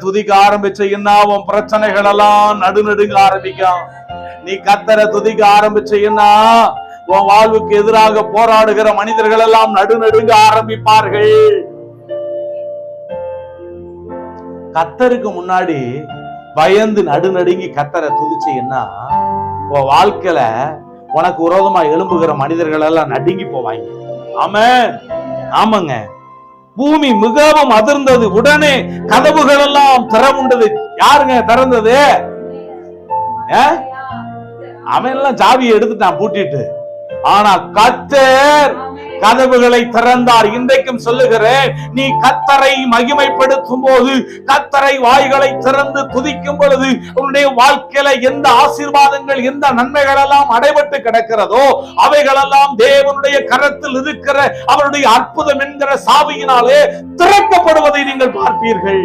துதிக்க ஆரம்பிச்சீங்கன்னா உன் பிரச்சனைகள் எல்லாம் நடுநடுங்க ஆரம்பிக்கும். நீ கத்தரை துதிக்க ஆரம்பிச்சீங்கன்னா உன் வாழ்வுக்கு எதிராக போராடுகிற மனிதர்கள் எல்லாம் நடுநடுங்க ஆரம்பிப்பார்கள். கத்தருக்கு முன்னாடி பயந்து நடுநடுங்கி கத்தரை துதிச்சீங்கன்னா உன் வாழ்க்கையில உனக்கு விரோதமா எழும்புகிற மனிதர்கள் எல்லாம் நடுங்கி போவாங்க. ஆமென். ஆமாங்க. பூமி மிகவும் அதிர்ந்தது. உடனே கதவுகள் எல்லாம் திறவுண்டது. யாருங்க திறந்தது? அவன் எல்லாம் சாவியை எடுத்துட்டான் பூட்டிட்டு. ஆனா கர்த்தர் கதவுகளை திறந்தார். இன்றைக்கும் சொல்லுகிறேன், நீ கர்த்தரை மகிமைப்படுத்தும் போது, கர்த்தரை வாய்களை திறந்து துதிக்கும் பொழுது உன்னுடைய வாழ்க்கையில எந்த ஆசீர்வாதங்கள், எந்த நன்மைகள் எல்லாம் அடைபட்டு கிடக்கிறதோ அவைகளெல்லாம் தேவனுடைய கரத்தில் இருக்கிற அவருடைய அற்புதம் என்கிற சாவியினாலே திறக்கப்படுவதை நீங்கள் பார்ப்பீர்கள்.